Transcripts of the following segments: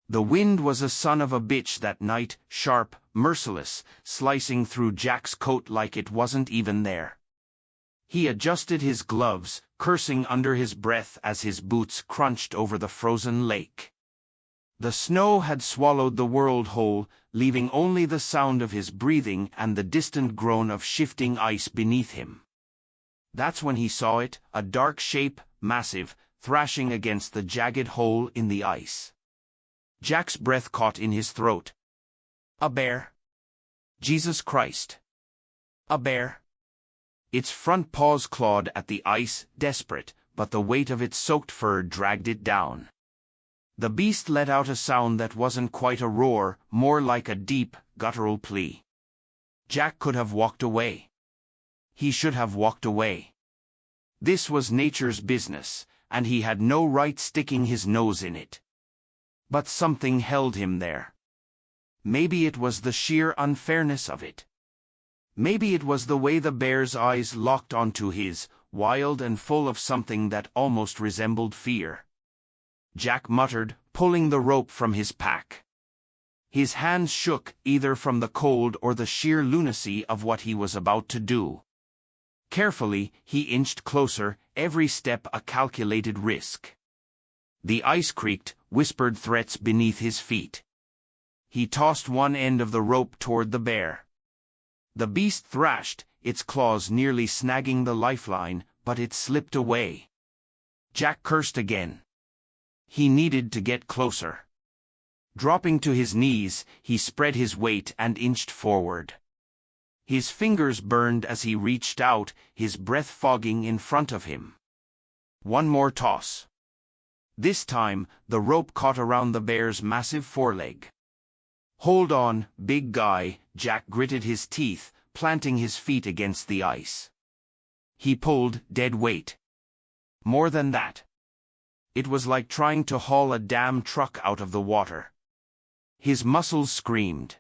The wind was a son of a bitch that night, sharp, merciless, slicing through Jack's coat like it wasn't even there. He adjusted his gloves, cursing under his breath as his boots crunched over the frozen lake. The snow had swallowed the world whole, leaving only the sound of his breathing and the distant groan of shifting ice beneath him. That's when he saw it, a dark shape, massive, thrashing against the jagged hole in the ice. Jack's breath caught in his throat. A bear? Jesus Christ! A bear? Its front paws clawed at the ice, desperate, but the weight of its soaked fur dragged it down. The beast let out a sound that wasn't quite a roar, more like a deep, guttural plea. Jack could have walked away. He should have walked away. This was nature's business, and he had no right sticking his nose in it. But something held him there. Maybe it was the sheer unfairness of it. Maybe it was the way the bear's eyes locked onto his, wild and full of something that almost resembled fear. Jack muttered, pulling the rope from his pack. His hands shook, either from the cold or the sheer lunacy of what he was about to do. Carefully, he inched closer, every step a calculated risk. The ice creaked, whispered threats beneath his feet. He tossed one end of the rope toward the bear. The beast thrashed, its claws nearly snagging the lifeline, but it slipped away. Jack cursed again. He needed to get closer. Dropping to his knees, he spread his weight and inched forward. His fingers burned as he reached out, his breath fogging in front of him. One more toss. This time, the rope caught around the bear's massive foreleg. Hold on, big guy, Jack gritted his teeth, planting his feet against the ice. He pulled, dead weight. More than that. It was like trying to haul a damn truck out of the water. His muscles screamed.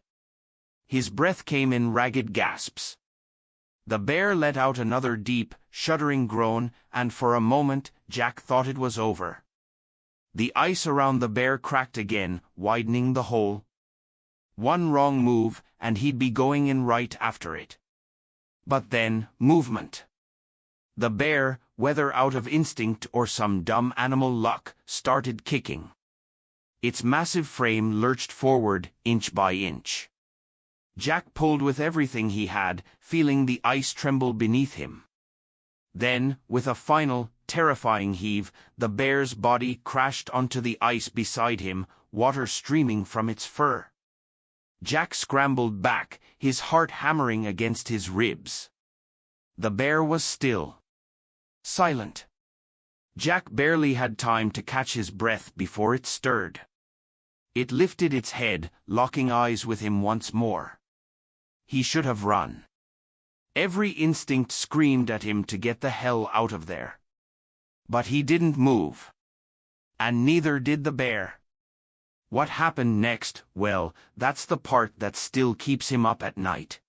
His breath came in ragged gasps. The bear let out another deep, shuddering groan, and for a moment, Jack thought it was over. The ice around the bear cracked again, widening the hole. One wrong move, and he'd be going in right after it. But then, movement. The bear, whether out of instinct or some dumb animal luck, started kicking. Its massive frame lurched forward, inch by inch. Jack pulled with everything he had, feeling the ice tremble beneath him. Then, with a final, terrifying heave, the bear's body crashed onto the ice beside him, water streaming from its fur. Jack scrambled back, his heart hammering against his ribs. The bear was still. Silent. Jack barely had time to catch his breath before it stirred. It lifted its head, locking eyes with him once more. He should have run. Every instinct screamed at him to get the hell out of there. But he didn't move. And neither did the bear. What happened next, well, that's the part that still keeps him up at night.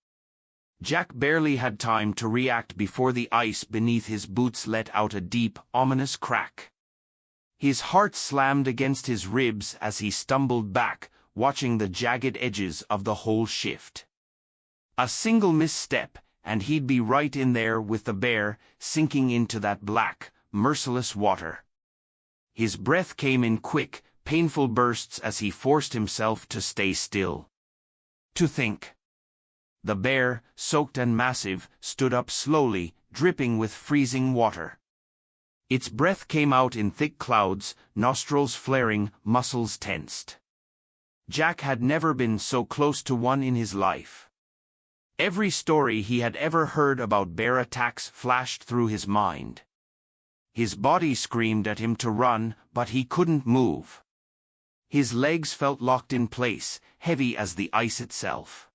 Jack barely had time to react before the ice beneath his boots let out a deep, ominous crack. His heart slammed against his ribs as he stumbled back, watching the jagged edges of the hole shift. A single misstep, and he'd be right in there with the bear, sinking into that black, merciless water. His breath came in quick, painful bursts as he forced himself to stay still. To think. The bear, soaked and massive, stood up slowly, dripping with freezing water. Its breath came out in thick clouds, nostrils flaring, muscles tensed. Jack had never been so close to one in his life. Every story he had ever heard about bear attacks flashed through his mind. His body screamed at him to run, but he couldn't move. His legs felt locked in place, heavy as the ice itself.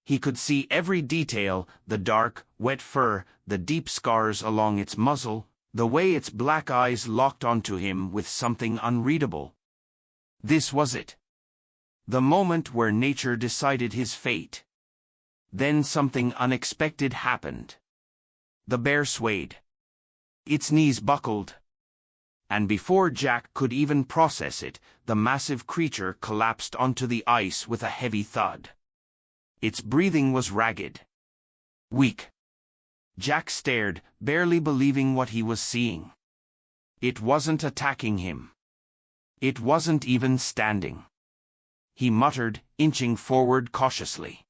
He could see every detail, the dark, wet fur, the deep scars along its muzzle, the way its black eyes locked onto him with something unreadable. This was it. The moment where nature decided his fate. Then something unexpected happened. The bear swayed. Its knees buckled. And before Jack could even process it, the massive creature collapsed onto the ice with a heavy thud. Its breathing was ragged. Weak. Jack stared, barely believing what he was seeing. It wasn't attacking him. It wasn't even standing. He muttered, inching forward cautiously.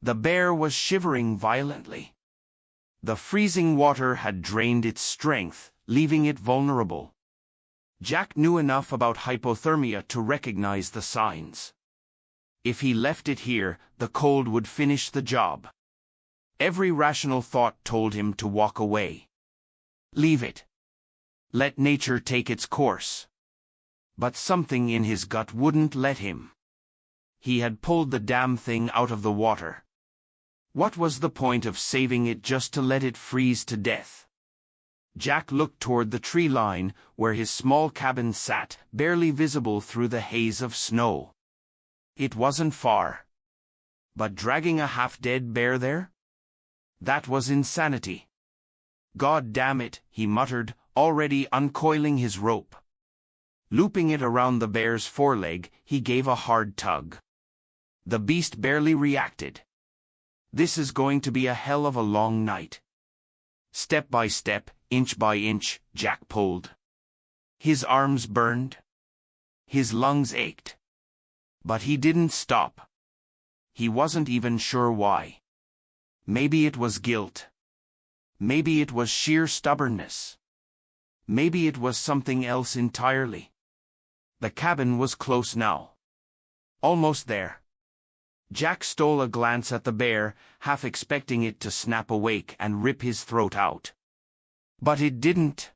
The bear was shivering violently. The freezing water had drained its strength, leaving it vulnerable. Jack knew enough about hypothermia to recognize the signs. If he left it here, the cold would finish the job. Every rational thought told him to walk away. Leave it. Let nature take its course. But something in his gut wouldn't let him. He had pulled the damn thing out of the water. What was the point of saving it just to let it freeze to death? Jack looked toward the tree line, where his small cabin sat, barely visible through the haze of snow. It wasn't far. But dragging a half-dead bear there? That was insanity. God damn it, he muttered, already uncoiling his rope. Looping it around the bear's foreleg, he gave a hard tug. The beast barely reacted. This is going to be a hell of a long night. Step by step, inch by inch, Jack pulled. His arms burned. His lungs ached. But he didn't stop. He wasn't even sure why. Maybe it was guilt. Maybe it was sheer stubbornness. Maybe it was something else entirely. The cabin was close now. Almost there. Jack stole a glance at the bear, half expecting it to snap awake and rip his throat out. But it didn't.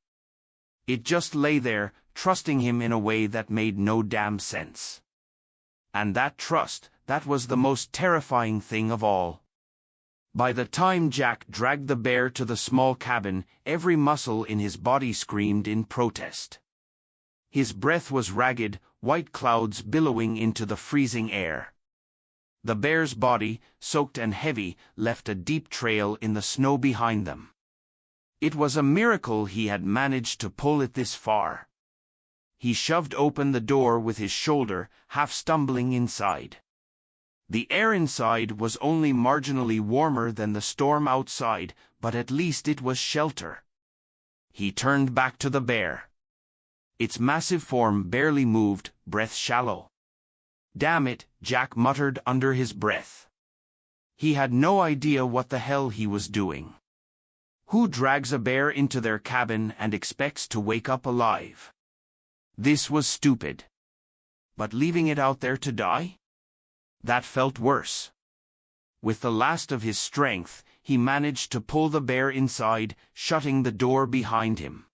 It just lay there, trusting him in a way that made no damn sense. And that trust, that was the most terrifying thing of all. By the time Jack dragged the bear to the small cabin, every muscle in his body screamed in protest. His breath was ragged, white clouds billowing into the freezing air. The bear's body, soaked and heavy, left a deep trail in the snow behind them. It was a miracle he had managed to pull it this far. He shoved open the door with his shoulder, half stumbling inside. The air inside was only marginally warmer than the storm outside, but at least it was shelter. He turned back to the bear. Its massive form barely moved, breath shallow. Damn it, Jack muttered under his breath. He had no idea what the hell he was doing. Who drags a bear into their cabin and expects to wake up alive? This was stupid. But leaving it out there to die? That felt worse. With the last of his strength, he managed to pull the bear inside, shutting the door behind him.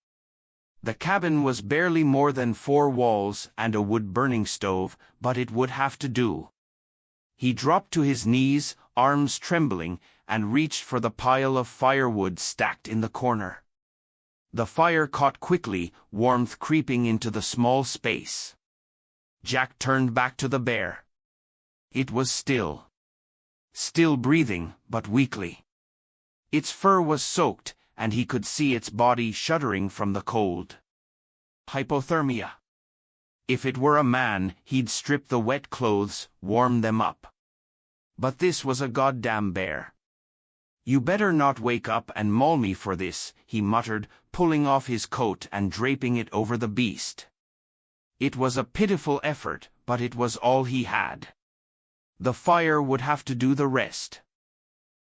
The cabin was barely more than 4 walls and a wood-burning stove, but it would have to do. He dropped to his knees, arms trembling, and reached for the pile of firewood stacked in the corner. The fire caught quickly, warmth creeping into the small space. Jack turned back to the bear. It was still. Still breathing, but weakly. Its fur was soaked, and he could see its body shuddering from the cold. Hypothermia. If it were a man, he'd strip the wet clothes, warm them up. But this was a goddamn bear. You better not wake up and maul me for this, he muttered, pulling off his coat and draping it over the beast. It was a pitiful effort, but it was all he had. The fire would have to do the rest.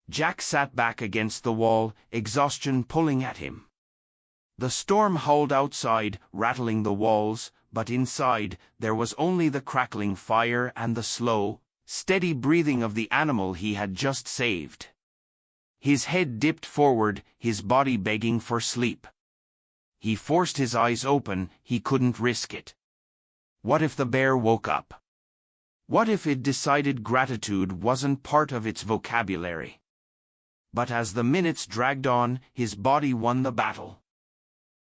Jack sat back against the wall, exhaustion pulling at him. The storm howled outside, rattling the walls, but inside, there was only the crackling fire and the slow, steady breathing of the animal he had just saved. His head dipped forward, his body begging for sleep. He forced his eyes open, he couldn't risk it. What if the bear woke up? What if it decided gratitude wasn't part of its vocabulary? But as the minutes dragged on, his body won the battle.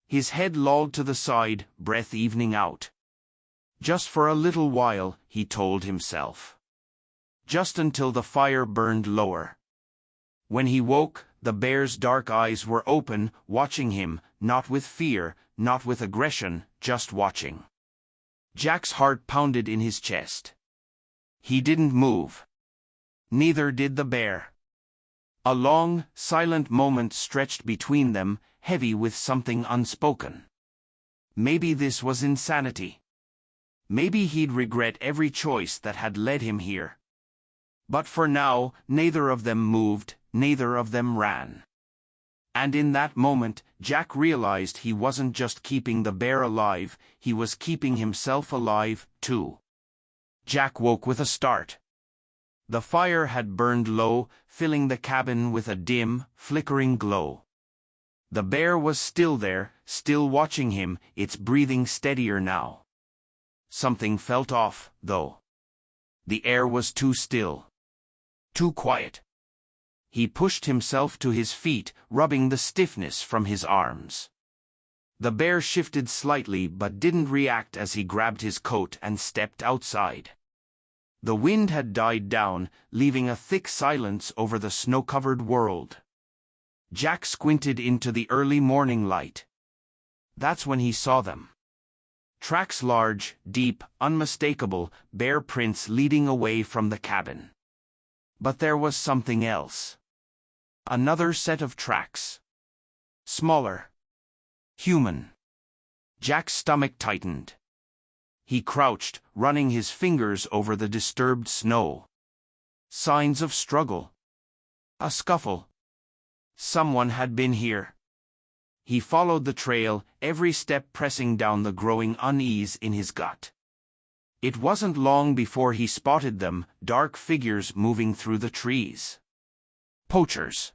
His head lolled to the side, breath evening out. Just for a little while, he told himself. Just until the fire burned lower. When he woke, the bear's dark eyes were open, watching him, not with fear, not with aggression, just watching. Jack's heart pounded in his chest. He didn't move. Neither did the bear. A long, silent moment stretched between them, heavy with something unspoken. Maybe this was insanity. Maybe he'd regret every choice that had led him here. But for now, neither of them moved, neither of them ran. And in that moment, Jack realized he wasn't just keeping the bear alive, he was keeping himself alive, too. Jack woke with a start. The fire had burned low, filling the cabin with a dim, flickering glow. The bear was still there, still watching him, its breathing steadier now. Something felt off, though. The air was too still. Too quiet. He pushed himself to his feet, rubbing the stiffness from his arms. The bear shifted slightly but didn't react as he grabbed his coat and stepped outside. The wind had died down, leaving a thick silence over the snow-covered world. Jack squinted into the early morning light. That's when he saw them. Tracks large, deep, unmistakable, bear prints leading away from the cabin. But there was something else. Another set of tracks. Smaller. Human. Jack's stomach tightened. He crouched, running his fingers over the disturbed snow. Signs of struggle. A scuffle. Someone had been here. He followed the trail, every step pressing down the growing unease in his gut. It wasn't long before he spotted them, dark figures moving through the trees. Poachers.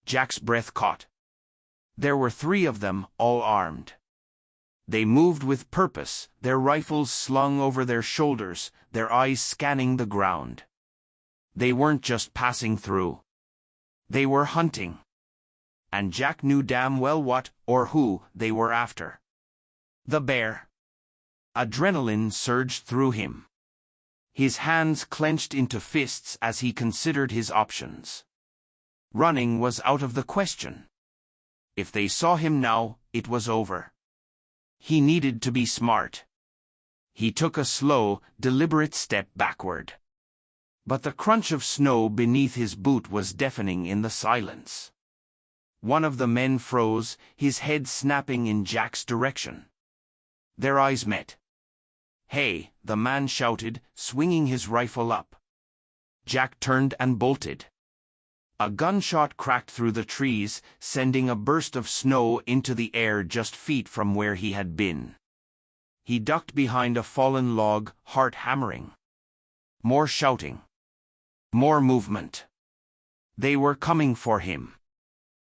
Jack's breath caught. There were 3 of them, all armed. They moved with purpose, their rifles slung over their shoulders, their eyes scanning the ground. They weren't just passing through. They were hunting. And Jack knew damn well what, or who, they were after. The bear. Adrenaline surged through him. His hands clenched into fists as he considered his options. Running was out of the question. If they saw him now, it was over. He needed to be smart. He took a slow, deliberate step backward. But the crunch of snow beneath his boot was deafening in the silence. One of the men froze, his head snapping in Jack's direction. Their eyes met. "Hey," the man shouted, swinging his rifle up. Jack turned and bolted. A gunshot cracked through the trees, sending a burst of snow into the air just feet from where he had been. He ducked behind a fallen log, heart hammering. More shouting. More movement. They were coming for him.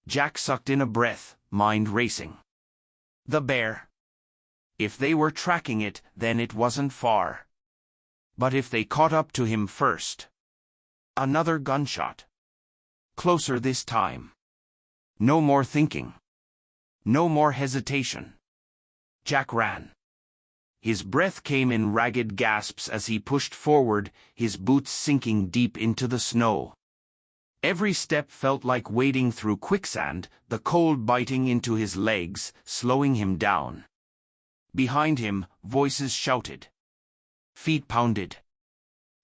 Jack sucked in a breath, mind racing. The bear. If they were tracking it, then it wasn't far. But if they caught up to him first. Another gunshot. Closer this time. No more thinking. No more hesitation. Jack ran. His breath came in ragged gasps as he pushed forward, his boots sinking deep into the snow. Every step felt like wading through quicksand, the cold biting into his legs, slowing him down. Behind him, voices shouted. Feet pounded.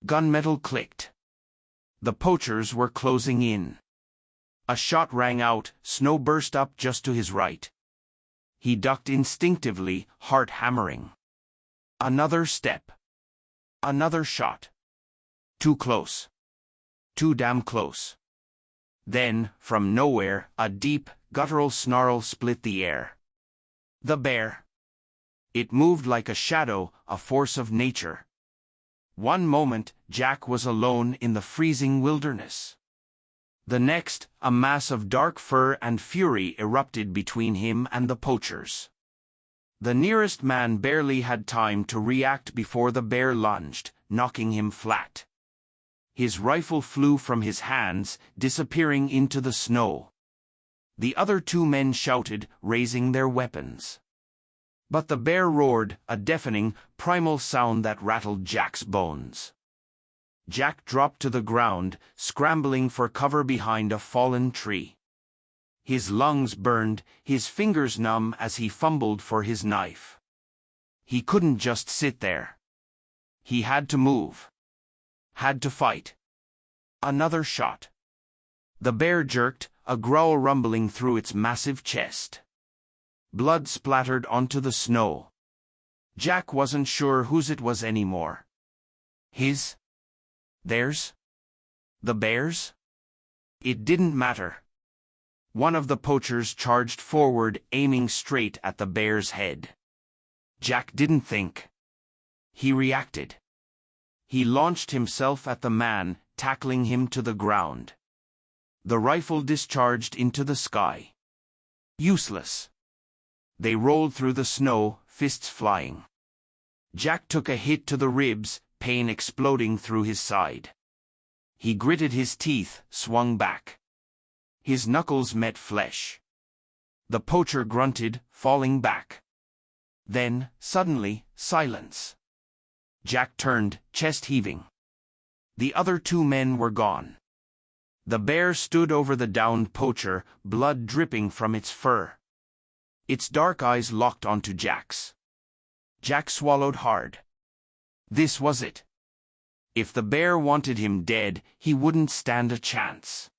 Gunmetal clicked. The poachers were closing in. A shot rang out, snow burst up just to his right. He ducked instinctively, heart hammering. Another step. Another shot. Too close. Too damn close. Then, from nowhere, a deep, guttural snarl split the air. The bear. It moved like a shadow, a force of nature. One moment, Jack was alone in the freezing wilderness. The next, a mass of dark fur and fury erupted between him and the poachers. The nearest man barely had time to react before the bear lunged, knocking him flat. His rifle flew from his hands, disappearing into the snow. The other 2 men shouted, raising their weapons. But the bear roared, a deafening, primal sound that rattled Jack's bones. Jack dropped to the ground, scrambling for cover behind a fallen tree. His lungs burned, his fingers numb as he fumbled for his knife. He couldn't just sit there. He had to move. Had to fight. Another shot. The bear jerked, a growl rumbling through its massive chest. Blood splattered onto the snow. Jack wasn't sure whose it was anymore. His? Theirs? The bear's? It didn't matter. One of the poachers charged forward, aiming straight at the bear's head. Jack didn't think. He reacted. He launched himself at the man, tackling him to the ground. The rifle discharged into the sky. Useless. They rolled through the snow, fists flying. Jack took a hit to the ribs, pain exploding through his side. He gritted his teeth, swung back. His knuckles met flesh. The poacher grunted, falling back. Then, suddenly, silence. Jack turned, chest heaving. The other two men were gone. The bear stood over the downed poacher, blood dripping from its fur. Its dark eyes locked onto Jack's. Jack swallowed hard. This was it. If the bear wanted him dead, he wouldn't stand a chance.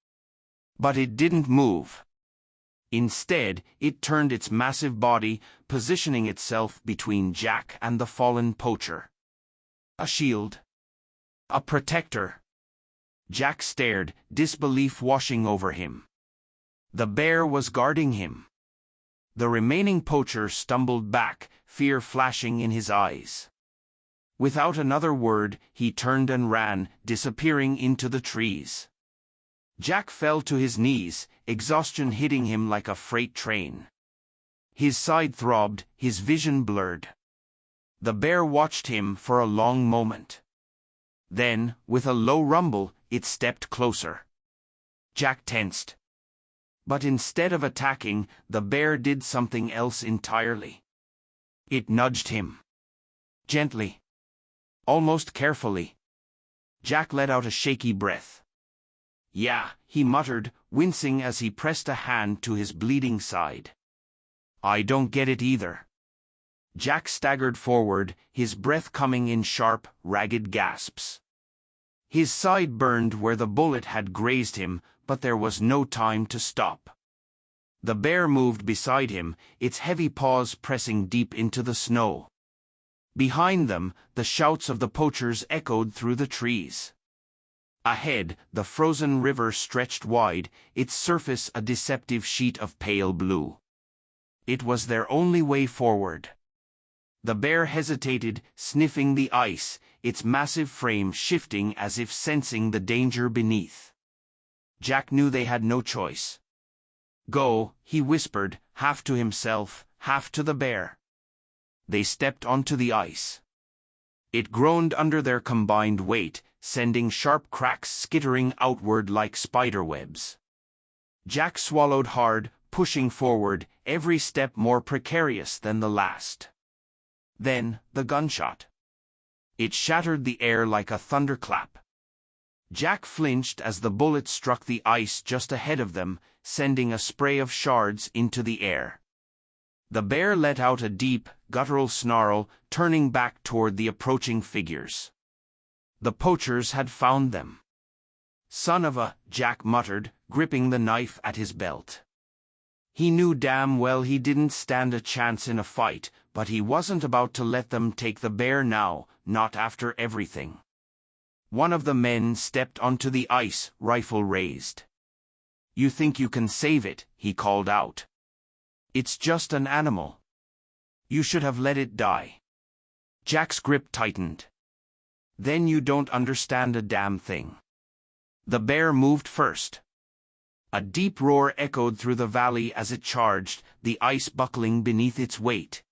But it didn't move. Instead, it turned its massive body, positioning itself between Jack and the fallen poacher. A shield. A protector. Jack stared, disbelief washing over him. The bear was guarding him. The remaining poacher stumbled back, fear flashing in his eyes. Without another word, he turned and ran, disappearing into the trees. Jack fell to his knees, exhaustion hitting him like a freight train. His side throbbed, his vision blurred. The bear watched him for a long moment. Then, with a low rumble, it stepped closer. Jack tensed. But instead of attacking, the bear did something else entirely. It nudged him. Gently. Almost carefully. Jack let out a shaky breath. Yeah, he muttered, wincing as he pressed a hand to his bleeding side. I don't get it either. Jack staggered forward, his breath coming in sharp, ragged gasps. His side burned where the bullet had grazed him, but there was no time to stop. The bear moved beside him, its heavy paws pressing deep into the snow. Behind them, the shouts of the poachers echoed through the trees. Ahead, the frozen river stretched wide, its surface a deceptive sheet of pale blue. It was their only way forward. The bear hesitated, sniffing the ice, its massive frame shifting as if sensing the danger beneath. Jack knew they had no choice. Go, he whispered, half to himself, half to the bear. They stepped onto the ice. It groaned under their combined weight, sending sharp cracks skittering outward like spiderwebs. Jack swallowed hard, pushing forward, every step more precarious than the last. Then, the gunshot. It shattered the air like a thunderclap. Jack flinched as the bullet struck the ice just ahead of them, sending a spray of shards into the air. The bear let out a deep, guttural snarl, turning back toward the approaching figures. The poachers had found them. Son of a, Jack muttered, gripping the knife at his belt. He knew damn well he didn't stand a chance in a fight, but he wasn't about to let them take the bear now, not after everything. One of the men stepped onto the ice, rifle raised. You think you can save it, he called out. It's just an animal. You should have let it die. Jack's grip tightened. Then you don't understand a damn thing. The bear moved first. A deep roar echoed through the valley as it charged, the ice buckling beneath its weight.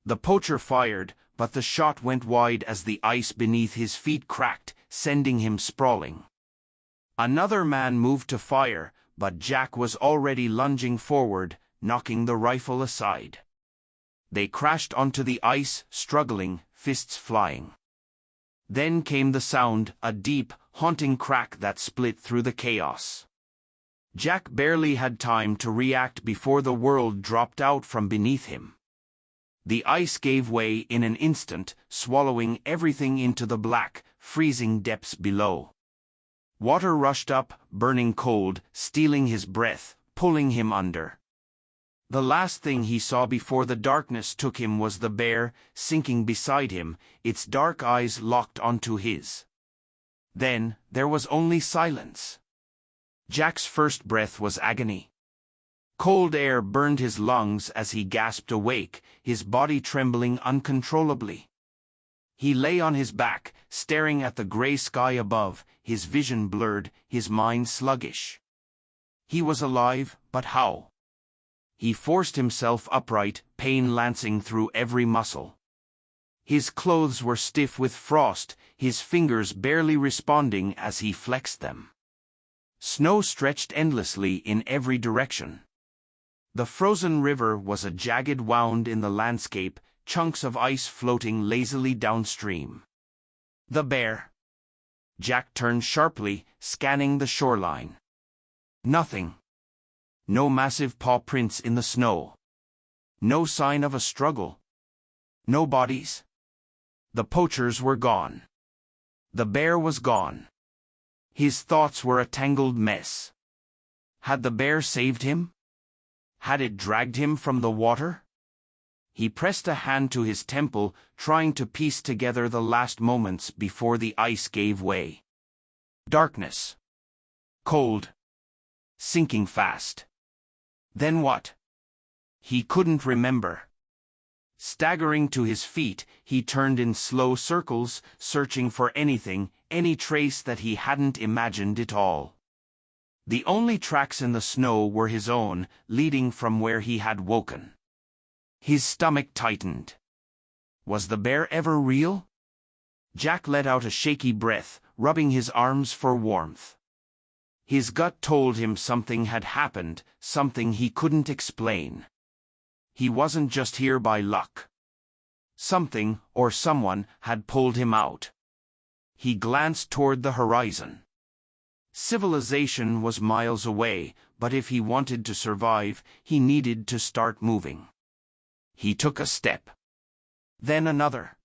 The poacher fired, but the shot went wide as the ice beneath his feet cracked, sending him sprawling. Another man moved to fire, but Jack was already lunging forward, knocking the rifle aside. They crashed onto the ice, struggling, fists flying. Then came the sound, a deep, haunting crack that split through the chaos. Jack barely had time to react before the world dropped out from beneath him. The ice gave way in an instant, swallowing everything into the black, freezing depths below. Water rushed up, burning cold, stealing his breath, pulling him under. The last thing he saw before the darkness took him was the bear, sinking beside him, its dark eyes locked onto his. Then, there was only silence. Jack's first breath was agony. Cold air burned his lungs as he gasped awake, his body trembling uncontrollably. He lay on his back, staring at the gray sky above, his vision blurred, his mind sluggish. He was alive, but how? He forced himself upright, pain lancing through every muscle. His clothes were stiff with frost, his fingers barely responding as he flexed them. Snow stretched endlessly in every direction. The frozen river was a jagged wound in the landscape, chunks of ice floating lazily downstream. The bear. Jack turned sharply, scanning the shoreline. Nothing. No massive paw prints in the snow. No sign of a struggle. No bodies. The poachers were gone. The bear was gone. His thoughts were a tangled mess. Had the bear saved him? Had it dragged him from the water? He pressed a hand to his temple, trying to piece together the last moments before the ice gave way. Darkness. Cold. Sinking fast. Then what? He couldn't remember. Staggering to his feet, he turned in slow circles, searching for anything, any trace that he hadn't imagined at all. The only tracks in the snow were his own, leading from where he had woken. His stomach tightened. Was the bear ever real? Jack let out a shaky breath, rubbing his arms for warmth. His gut told him something had happened, something he couldn't explain. He wasn't just here by luck. Something, or someone, had pulled him out. He glanced toward the horizon. Civilization was miles away, but if he wanted to survive, he needed to start moving. He took a step. Then another.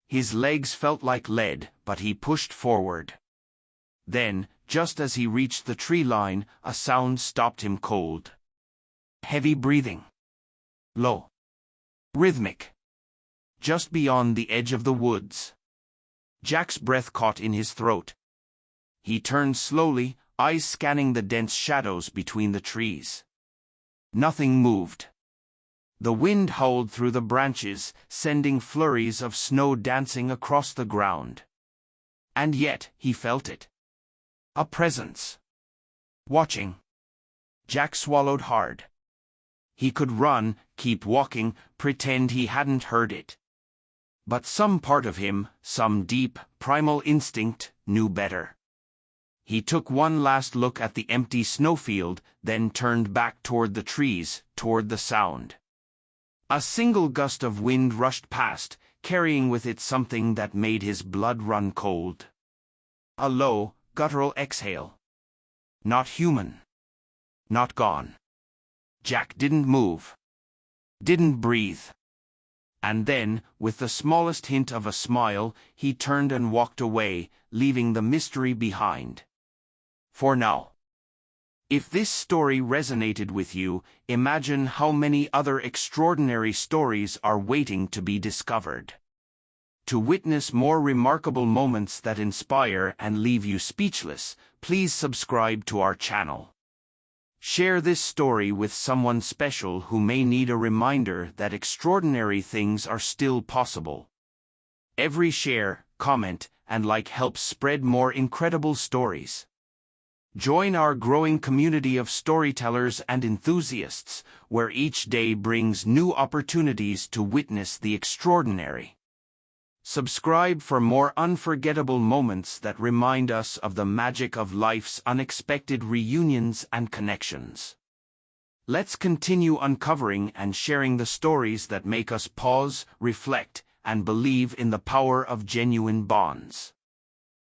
His legs felt like lead, but he pushed forward. Then, just as he reached the tree line, a sound stopped him cold. Heavy breathing. Low. Rhythmic. Just beyond the edge of the woods. Jack's breath caught in his throat. He turned slowly, eyes scanning the dense shadows between the trees. Nothing moved. The wind howled through the branches, sending flurries of snow dancing across the ground. And yet, he felt it. A presence. Watching. Jack swallowed hard. He could run, keep walking, pretend he hadn't heard it. But some part of him, some deep, primal instinct, knew better. He took one last look at the empty snowfield, then turned back toward the trees, toward the sound. A single gust of wind rushed past, carrying with it something that made his blood run cold. A low, guttural exhale. Not human. Not gone. Jack didn't move. Didn't breathe. And then, with the smallest hint of a smile, he turned and walked away, leaving the mystery behind. For now. If this story resonated with you, imagine how many other extraordinary stories are waiting to be discovered. To witness more remarkable moments that inspire and leave you speechless, please subscribe to our channel. Share this story with someone special who may need a reminder that extraordinary things are still possible. Every share, comment, and like helps spread more incredible stories. Join our growing community of storytellers and enthusiasts, where each day brings new opportunities to witness the extraordinary. Subscribe for more unforgettable moments that remind us of the magic of life's unexpected reunions and connections. Let's continue uncovering and sharing the stories that make us pause, reflect, and believe in the power of genuine bonds.